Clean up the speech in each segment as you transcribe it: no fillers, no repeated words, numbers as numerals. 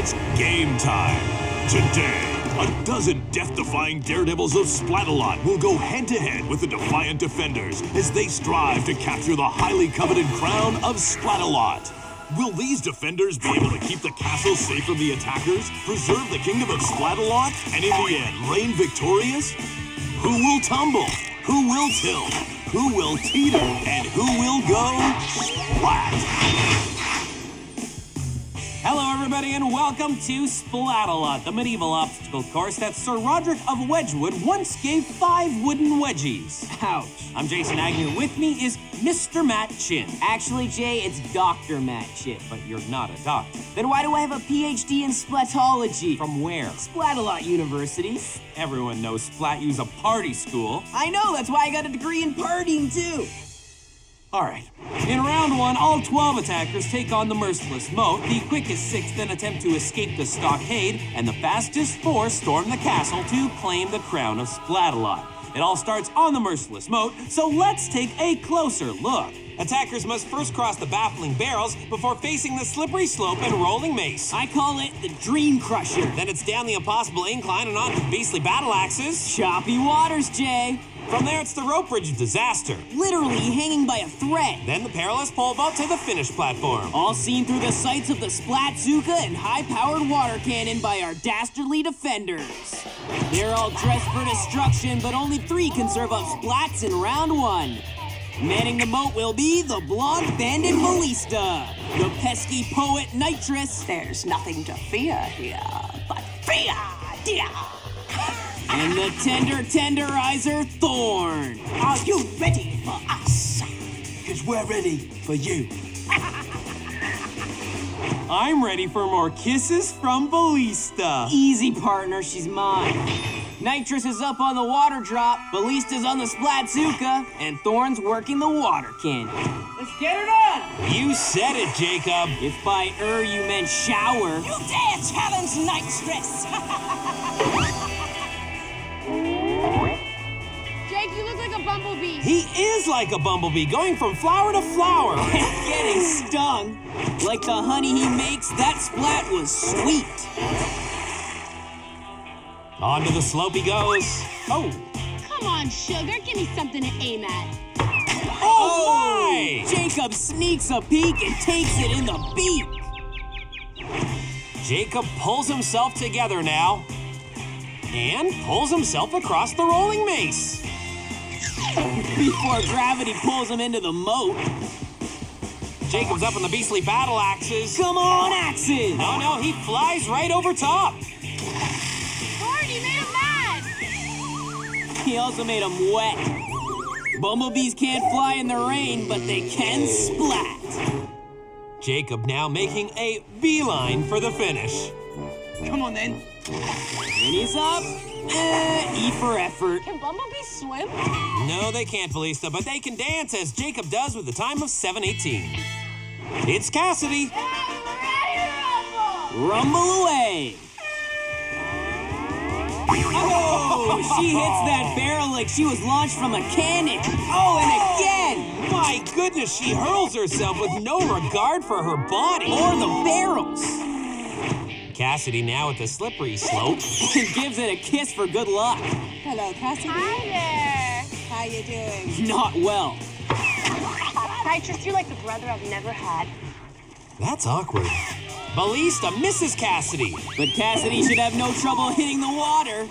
It's game time. Today, a dozen death-defying daredevils of Splatalot will go head-to-head with the defiant defenders as they strive to capture the highly coveted crown of Splatalot. Will these defenders be able to keep the castle safe from the attackers, preserve the kingdom of Splatalot, and in the end, reign victorious? Who will tumble? Who will tilt? Who will teeter? And who will go splat? Hello, everybody, and welcome to Splatalot, the medieval obstacle course that Sir Roderick of Wedgwood once gave 5 wooden wedgies. Ouch. I'm Jason Agnew. With me is Mr. Matt Chin. Actually, Jay, it's Dr. Matt Chin. But you're not a doctor. Then why do I have a PhD in splatology? From where? Splatalot University. Everyone knows Splat U's a party school. I know, that's why I got a degree in partying, too. All right. In round 1, all 12 attackers take on the merciless moat. The quickest 6 then attempt to escape the stockade, and the fastest 4 storm the castle to claim the crown of Splatalot. It all starts on the merciless moat, so let's take a closer look. Attackers must first cross the baffling barrels before facing the slippery slope and rolling mace. I call it the Dream Crusher. Then it's down the impossible incline and onto the beastly battle axes. Choppy waters, Jay. From there, it's the rope bridge of disaster. Literally hanging by a thread. Then the perilous pole vault to the finish platform. All seen through the sights of the Splatzuka and high-powered water cannon by our dastardly defenders. They're all dressed for destruction, but only 3 can serve up splats in round 1. Manning the moat will be the blonde bandit Ballista, the pesky poet Nitrous. There's nothing to fear here, but fear, dear. And the tender tenderizer Thorn. Are you ready for us? Because we're ready for you. I'm ready for more kisses from Ballista. Easy, partner, she's mine. Nitrous is up on the water drop, Ballista's on the Splatzuka, and Thorn's working the water cannon. Let's get her done! You said it, Jacob. If by you meant shower. You dare challenge Nitrous! Jake, you look like a bumblebee. He is like a bumblebee, going from flower to flower. Getting stung. Like the honey he makes, that splat was sweet. Onto the slope he goes. Oh. Come on, sugar, give me something to aim at. Oh my! Jacob sneaks a peek and takes it in the beak. Jacob pulls himself together now and pulls himself across the rolling mace. Before gravity pulls him into the moat. Jacob's up on the beastly battle axes. Come on, axes! No, he flies right over top. Lord, you made him mad. He also made him wet. Bumblebees can't fly in the rain, but they can splat. Jacob now making a beeline for the finish. Come on, then. And he's up. E for effort. Can bumblebees swim? No, they can't, Ballista, but they can dance as Jacob does with a time of 7:18. It's Cassidy. Rumble away. Oh, she hits that barrel like she was launched from a cannon. Oh, and again. My goodness, she hurls herself with no regard for her body. Or the barrels. Cassidy now at the slippery slope. And gives it a kiss for good luck. Hello, Cassidy. Hi there. How you doing? Not well. Nitrous, you're like the brother I've never had. That's awkward. Ballista misses Cassidy. But Cassidy should have no trouble hitting the water.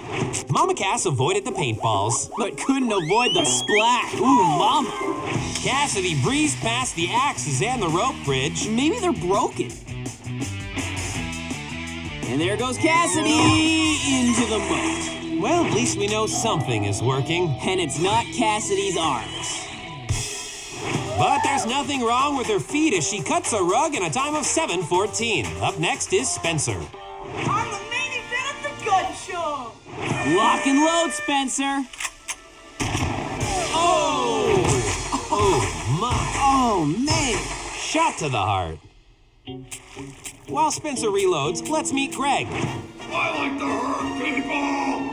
Mama Cass avoided the paintballs. But couldn't avoid the splat. Ooh, mama. Cassidy breezed past the axes and the rope bridge. Maybe they're broken. And there goes Cassidy into the moat. Well, at least we know something is working. And it's not Cassidy's arms. But there's nothing wrong with her feet as she cuts a rug in a time of 7:14. Up next is Spencer. I'm the main event of the gun show! Lock and load, Spencer. Oh! Oh, my. Oh, man. Shot to the heart. While Spencer reloads, let's meet Greg. I like to hurt people!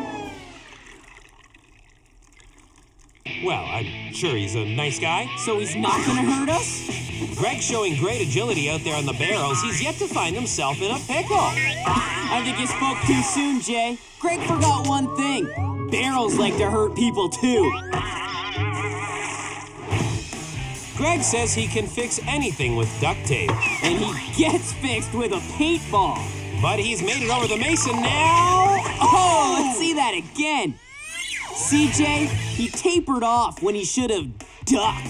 Well, I'm sure he's a nice guy. So he's not gonna hurt us? Greg's showing great agility out there on the barrels. He's yet to find himself in a pickle. I think you spoke too soon, Jay. Greg forgot one thing. Barrels like to hurt people too. Greg says he can fix anything with duct tape. And he gets fixed with a paintball. But he's made it over the Mason now. Oh, let's see that again. CJ, he tapered off when he should have ducked.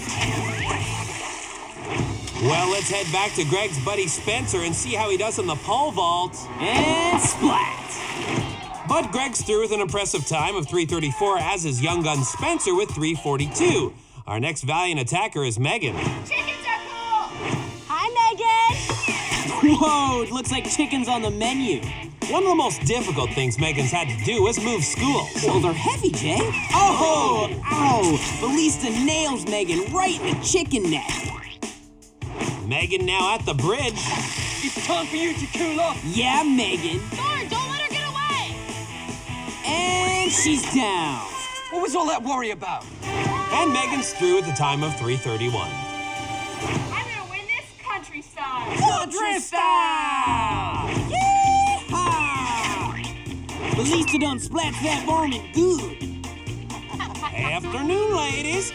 Well, let's head back to Greg's buddy Spencer and see how he does on the pole vault. And splat. But Greg's through with an impressive time of 3:34, as is young gun Spencer with 3:42. Our next valiant attacker is Megan. Chickens are cool! Hi, Megan. Whoa, it looks like chicken's on the menu. One of the most difficult things Megan's had to do was move schools. Well, they're heavy, Jay. Oh, ow. Ballista nails Megan right in the chicken neck. Megan now at the bridge. It's time for you to cool off. Yeah, Megan. Thorn, don't let her get away! And she's down. What was all that worry about? And Megan's through with a time of 3:31. I'm gonna win this country style! Country style! Yeehaw! Ballista done splats that varmint good. Afternoon, ladies.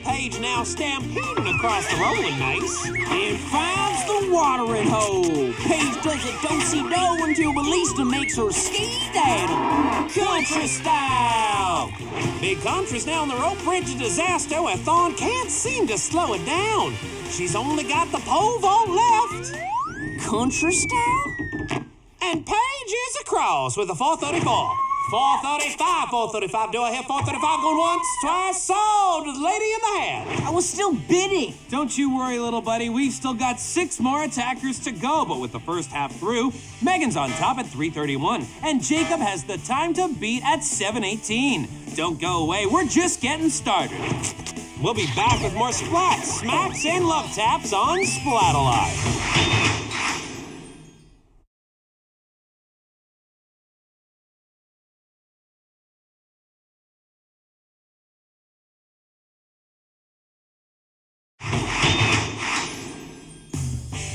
Paige now stampeding across the rolling ice. And finds the watering hole. Paige does a do-si-do until Ballista makes her ski-daddle. Country style! Big Contra's now on the rope bridge of disaster where Thorn can't seem to slow it down. She's only got the pole vault left. Country style? And Paige is across with a 4:34. 4:35, 4:35. Do I hear 4:35 going once, twice? So, to the lady in the hat. I was still bidding. Don't you worry, little buddy. We've still got 6 more attackers to go. But with the first half through, Megan's on top at 3:31. And Jacob has the time to beat at 7:18. Don't go away. We're just getting started. We'll be back with more splats, smacks, and love taps on Splatalot.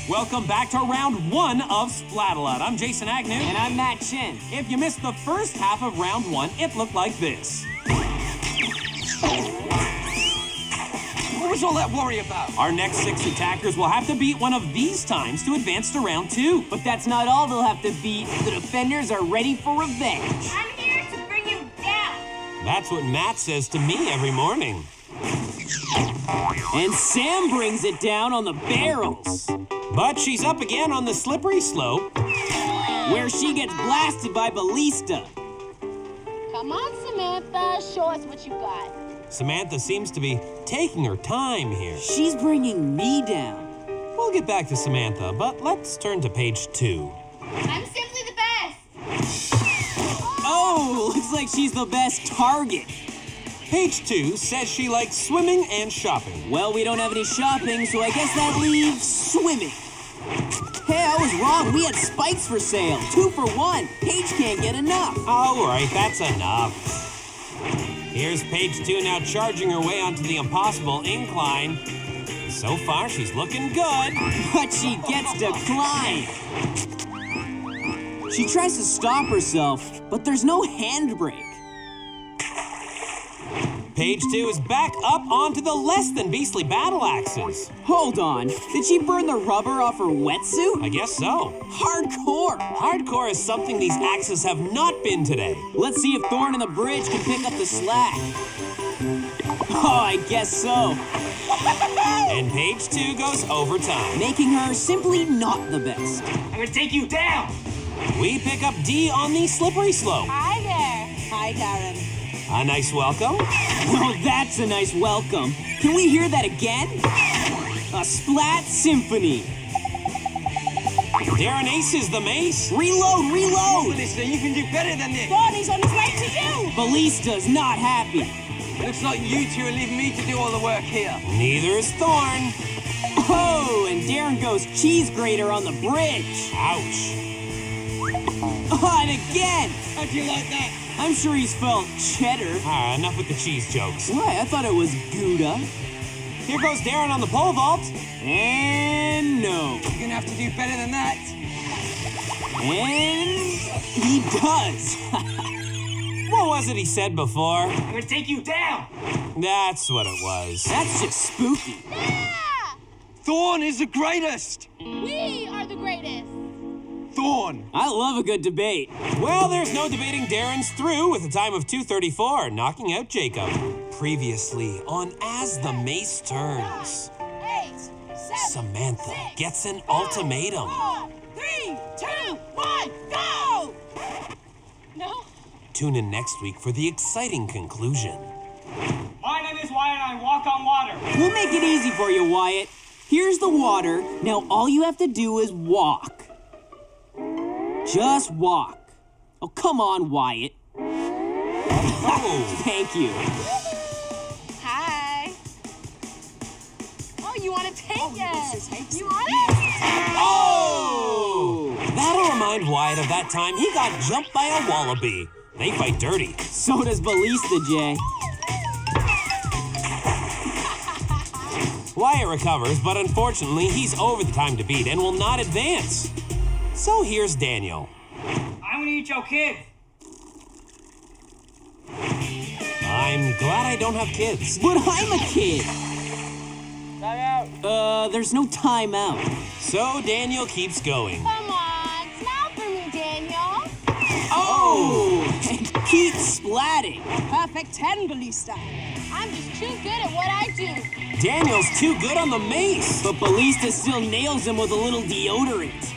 Welcome back to round 1 of Splatalot. I'm Jason Agnew. And I'm Matt Chin. If you missed the first half of round 1, it looked like this. What was all that worry about? Our next 6 attackers will have to beat one of these times to advance to round 2. But that's not all they'll have to beat. The defenders are ready for revenge. I'm here to bring you down! That's what Matt says to me every morning. And Sam brings it down on the barrels, But she's up again on the slippery slope. where she gets blasted by Ballista. Come on, Samantha, show us what you got. Samantha seems to be taking her time here. She's bringing me down. We'll get back to Samantha, but let's turn to page 2. I'm simply the best! Oh, looks like she's the best target. Page 2 says she likes swimming and shopping. Well, we don't have any shopping, so I guess that leaves swimming. Hey, I was wrong. We had spikes for sale. 2 for 1. Paige can't get enough. All right, that's enough. Here's page 2 now charging her way onto the impossible incline. So far, she's looking good. But she gets declined. She tries to stop herself, but there's no handbrake. Page 2 is back up onto the less than beastly battle axes. Hold on. Did she burn the rubber off her wetsuit? I guess so. Hardcore. Hardcore is something these axes have not been today. Let's see if Thorn and the bridge can pick up the slack. Oh, I guess so. And page 2 goes overtime. Making her simply not the best. I'm gonna take you down. We pick up D on the slippery slope. Hi there! Hi, Darren. A nice welcome. Oh, that's a nice welcome. Can we hear that again? A splat symphony. Darren aces the mace. Reload, reload. Ballista, you can do better than this. Bonnie's on his way to you! Ballista's not happy. Looks like you two are leaving me to do all the work here. Neither is Thorn. Oh, and Darren goes cheese grater on the bridge. Ouch. Oh, and again. How do you like that? I'm sure he's felt cheddar. All right, enough with the cheese jokes. Why, I thought it was Gouda. Here goes Darren on the pole vault. And no. You're gonna have to do better than that. And he does. What was it he said before? I'm gonna take you down. That's what it was. That's just spooky. Yeah! Thorn is the greatest. We are the greatest. Thorn. I love a good debate. Well, there's no debating Darren's through with a time of 2:34, knocking out Jacob. Previously on As the Mace Turns, 8, 7, Samantha 6, gets an 5, ultimatum. 4, 3, 2, 1, go! No? Tune in next week for the exciting conclusion. My name is Wyatt and I walk on water. We'll make it easy for you, Wyatt. Here's the water. Now all you have to do is walk. Just walk. Oh, come on, Wyatt. Oh, Thank you. Hi. Oh, you want to take it? You want it? oh! That'll remind Wyatt of that time he got jumped by a wallaby. They fight dirty. So does Ballista, Jay. Wyatt recovers, but unfortunately, he's over the time to beat and will not advance. So here's Daniel. I'm gonna eat your kid. I'm glad I don't have kids. But I'm a kid. Time out. There's no timeout. So Daniel keeps going. Come on, smile for me, Daniel. Oh! And keep splatting. Perfect 10, Ballista. I'm just too good at what I do. Daniel's too good on the mace. But Ballista still nails him with a little deodorant.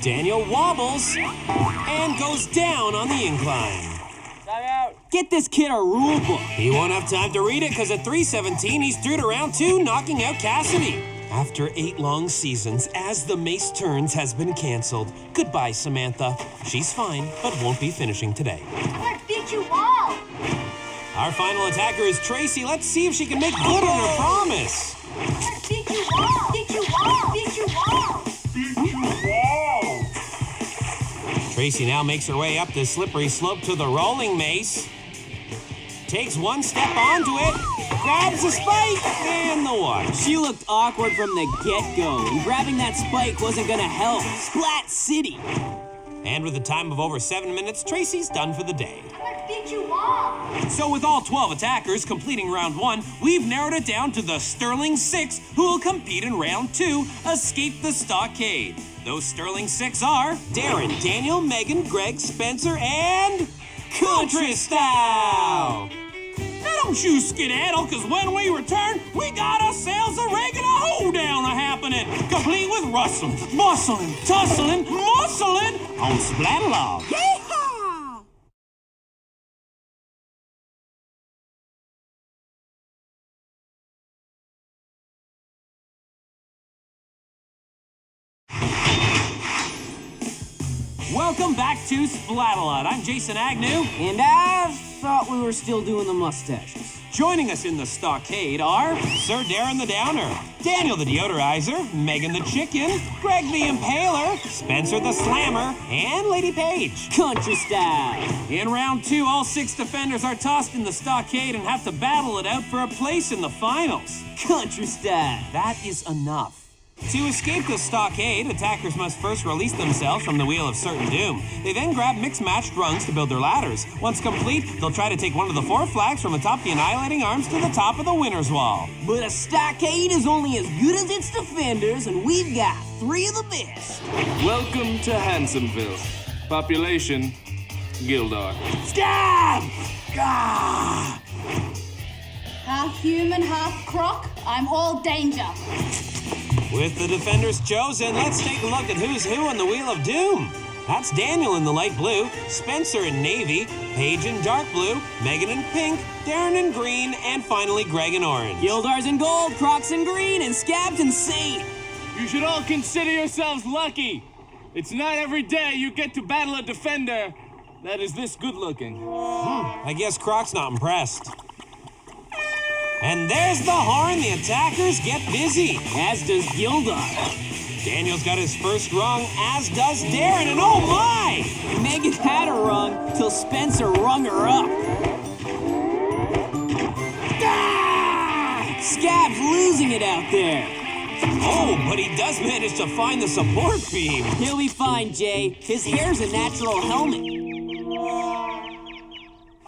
Daniel wobbles and goes down on the incline. Time out. Get this kid a rule book. He won't have time to read it because at 3:17 he's through to round 2, knocking out Cassidy. After 8 long seasons, As the Mace Turns has been canceled. Goodbye, Samantha. She's fine, but won't be finishing today. I'm gonna beat you all. Our final attacker is Tracy. Let's see if she can make good on her promise. I'm gonna beat you all. Beat you all. Beat you all. Tracy now makes her way up the slippery slope to the rolling mace. Takes one step onto it, grabs a spike, and the water. She looked awkward from the get-go, and grabbing that spike wasn't gonna help. Splat City. And with a time of over 7 minutes, Tracy's done for the day. I'm gonna beat you all. So with all 12 attackers completing round 1, we've narrowed it down to the Sterling 6 who will compete in round 2, Escape the Stockade. Those Sterling 6 are Darren, Daniel, Megan, Greg, Spencer, and Country Style. Now don't you skedaddle, because when we return, we got ourselves a regular hoedown a-happening, complete with rustling, bustling, tussling, muscling on Splatalot. Yeehaw! Welcome back to Splatalot. I'm Jason Agnew. And I thought we were still doing the mustaches. Joining us in the stockade are Sir Darren the Downer, Daniel the Deodorizer, Megan the Chicken, Greg the Impaler, Spencer the Slammer, and Lady Page. Country Style. In round 2, all 6 defenders are tossed in the stockade and have to battle it out for a place in the finals. Country Style. That is enough. To escape the stockade, attackers must first release themselves from the Wheel of Certain Doom. They then grab mixed-matched rungs to build their ladders. Once complete, they'll try to take one of the 4 flags from atop the Annihilating Arms to the top of the winner's wall. But a stockade is only as good as its defenders, and we've got 3 of the best. Welcome to Hansonville. Population, Gildar. Stab! Gah! Half human, half croc. I'm all danger. With the defenders chosen, let's take a look at who's who on the Wheel of Doom. That's Daniel in the light blue, Spencer in navy, Paige in dark blue, Megan in pink, Darren in green, and finally Greg in orange. Gildar's in gold, Croc's in green, and Scab's in Saint. You should all consider yourselves lucky. It's not every day you get to battle a defender that is this good looking. I guess Croc's not impressed. And there's the horn. The attackers get busy. As does Gildar. Daniel's got his first rung, as does Darren, and oh my! Megan had a rung till Spencer rung her up. Ah! Scab's losing it out there. Oh, but he does manage to find the support beam. He'll be fine, Jay. His hair's a natural helmet.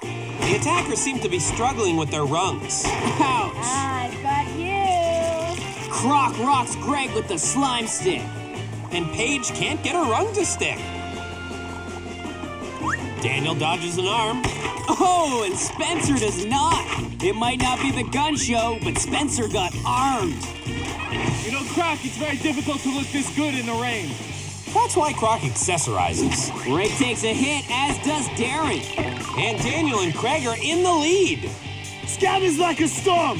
The attackers seem to be struggling with their rungs. Ouch. I've got you. Croc rocks Greg with the slime stick. And Paige can't get her rung to stick. Daniel dodges an arm. Oh, and Spencer does not. It might not be the gun show, but Spencer got armed. You know, Croc, it's very difficult to look this good in the rain. That's why Croc accessorizes. Greg takes a hit, as does Darren. And Daniel and Craig are in the lead. Scab is like a storm.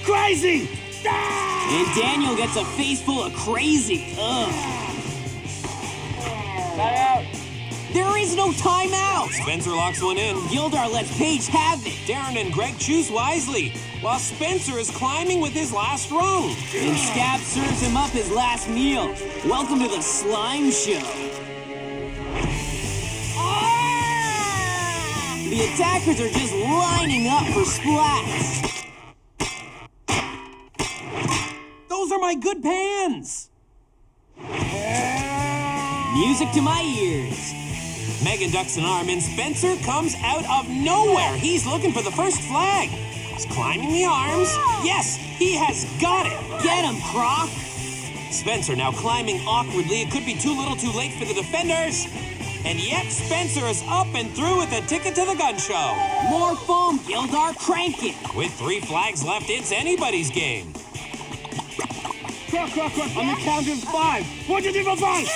Crazy! And Daniel gets a face full of crazy. Ugh. Timeout. There is no timeout. Spencer locks one in. Gildar lets Paige have it. Darren and Greg choose wisely, while Spencer is climbing with his last rung. And Scab serves him up his last meal. Welcome to the slime show. The attackers are just lining up for splats. Those are my good pans. Music to my ears. Megan ducks an arm and Spencer comes out of nowhere. He's looking for the first flag. He's climbing the arms. Yes, he has got it. Get him, Croc. Spencer now climbing awkwardly. It could be too little too late for the defenders. And yet Spencer is up and through with a ticket to the gun show. More foam, Gildar, crank it. With 3 flags left, it's anybody's game. Croc, on the count of 5. 1, 2, 3, 4, 5.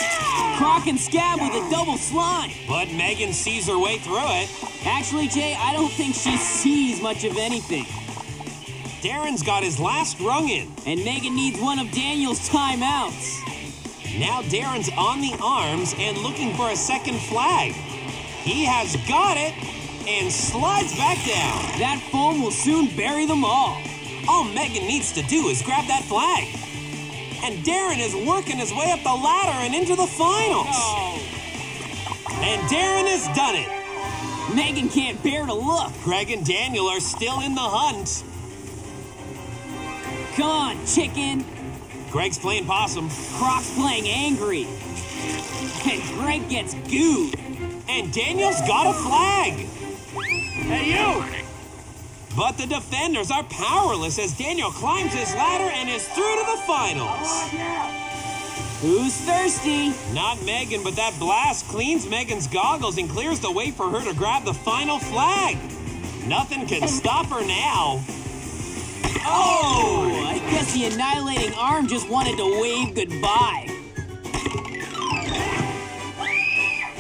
Croc and Scab with a double slime. But Megan sees her way through it. Actually, Jay, I don't think she sees much of anything. Darren's got his last rung in. And Megan needs one of Daniel's timeouts. Now Darren's on the arms and looking for a second flag. He has got it and slides back down. That foam will soon bury them all. All Megan needs to do is grab that flag. And Darren is working his way up the ladder and into the finals. And Darren has done it. Megan can't bear to look. Greg and Daniel are still in the hunt. Come on, chicken. Greg's playing possum. Croc's playing angry. And Greg gets gooed. And Daniel's got a flag. Hey, you! But the defenders are powerless as Daniel climbs his ladder and is through to the finals. Who's thirsty? Not Megan, but that blast cleans Megan's goggles and clears the way for her to grab the final flag. Nothing can stop her now. Oh! I guess the annihilating arm just wanted to wave goodbye.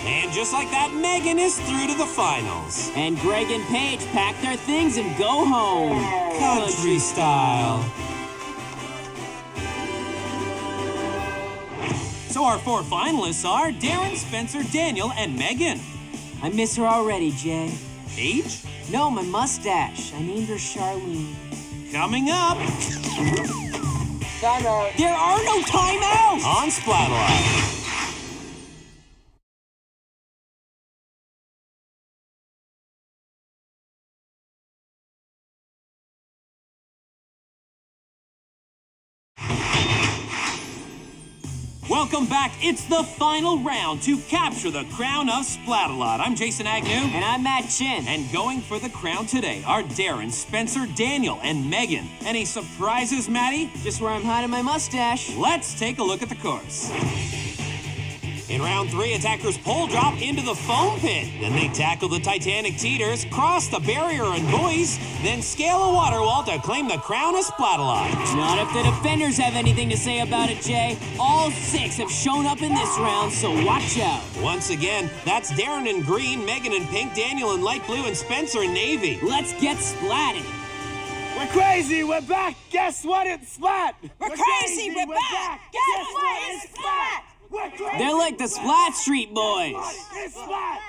And just like that, Megan is through to the finals. And Greg and Paige pack their things and go home. Country style. So our 4 finalists are Darren, Spencer, Daniel, and Megan. I miss her already, Jay. Paige? No, my mustache. I named her Charlene. Coming up Timeout. There are no timeouts! on Splatalot. Welcome back. It's the final round to capture the crown of Splatalot. I'm Jason Agnew. And I'm Matt Chin. And going for the crown today are Darren, Spencer, Daniel, and Megan. Any surprises, Maddie? Just where I'm hiding my mustache. Let's take a look at the course. In round 3, attackers pole drop into the foam pit. Then they tackle the Titanic teeters, cross the barrier and buoys, then scale a water wall to claim the crown of Splatalot. Not if the defenders have anything to say about it, Jay. All 6 have shown up in this round, so watch out. Once again, that's Darren in green, Megan in pink, Daniel in light blue, and Spencer in navy. Let's get splatted. We're crazy. We're back. Guess what? It's Splat. We're crazy. We're back. Guess what? It's Splat. We're crazy. They're like the Splat Street Boys. It's Splat.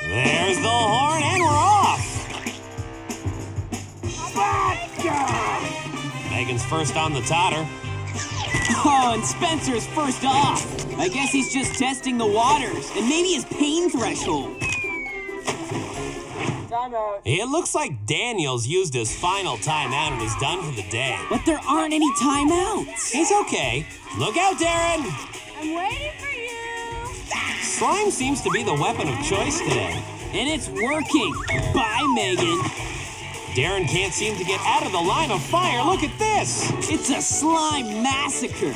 There's the horn, and we're off. Splat. Megan's first on the totter. Oh, and Spencer's first off. I guess he's just testing the waters and maybe his pain threshold. Timeout. Timeout. It looks like Daniel's used his final timeout and is done for the day. But there aren't any timeouts. He's okay. Look out, Darren! I'm waiting for you. Slime seems to be the weapon of choice today. And it's working. Bye, Megan. Darren can't seem to get out of the line of fire. Look at this! It's a slime massacre.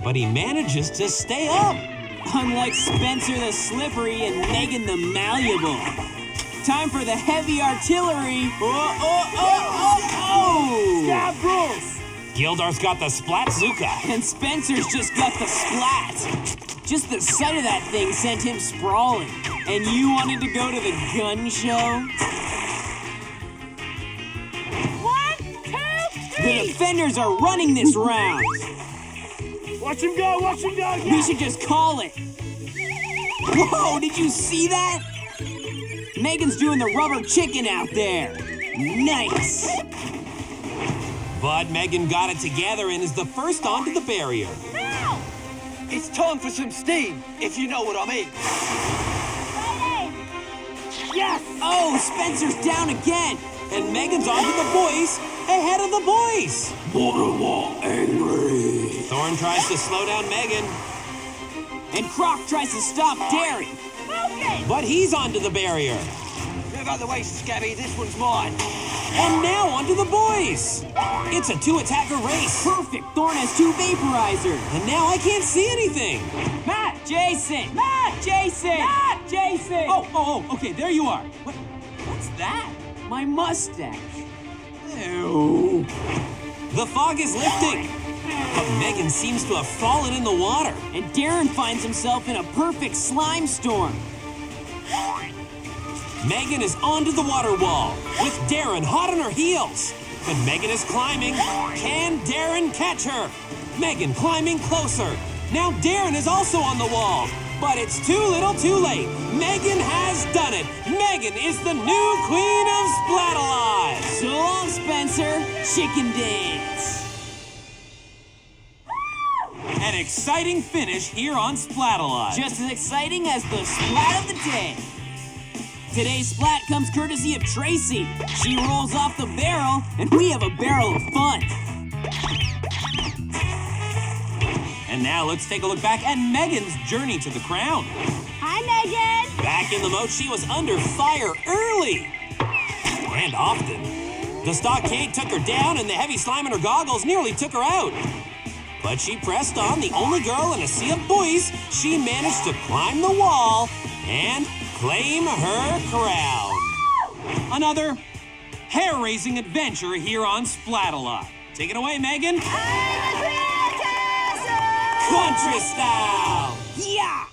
But he manages to stay up. Unlike Spencer the Slippery and Megan the Malleable. Time for the heavy artillery. Oh! Stab rules. Gildar's got the Splatzuka. And Spencer's just got the splat. Just the sight of that thing sent him sprawling. And you wanted to go to the gun show? 1, 2, 3. The defenders are running this round. Watch him go. Watch him go. We should just call it. Whoa, did you see that? Megan's doing the rubber chicken out there. Nice. But Megan got it together and is the first onto the barrier. Now. It's time for some steam, if you know what I mean. Yes. Oh, Spencer's down again. And Megan's onto the boys, ahead of the boys. Border wall angry. Thorn tries to slow down Megan, And Croc tries to stop Darren. Focus. but he's onto the barrier. Move out of the way, Scabby. This one's mine. And now onto the boys. It's a two-attacker race. Perfect. Thorn has 2 vaporizers. And now I can't see anything. Matt, Jason. Matt, Jason. Matt, Jason. Oh, okay, there you are. What's that? My mustache. Ew. The fog is lifting, but Megan seems to have fallen in the water. And Darren finds himself in a perfect slime storm. Megan is onto the water wall, with Darren hot on her heels. But Megan is climbing. Can Darren catch her? Megan climbing closer. Now Darren is also on the wall. But it's too little too late. Megan has done it. Megan is the new queen of Splatalot. So long, Spencer. Chicken dance. An exciting finish here on Splatalot. Just as exciting as the splat of the day. Today's splat comes courtesy of Tracy. She rolls off the barrel, and we have a barrel of fun. And now let's take a look back at Megan's journey to the crown. Hi, Megan. Back in the moat, she was under fire early and often. The stockade took her down, and the heavy slime in her goggles nearly took her out. But she pressed on, the only girl in a sea of boys. She managed to climb the wall and claim her crown. Another hair-raising adventure here on Splatalot. Take it away, Megan. I'm a castle. Country style. Yeah!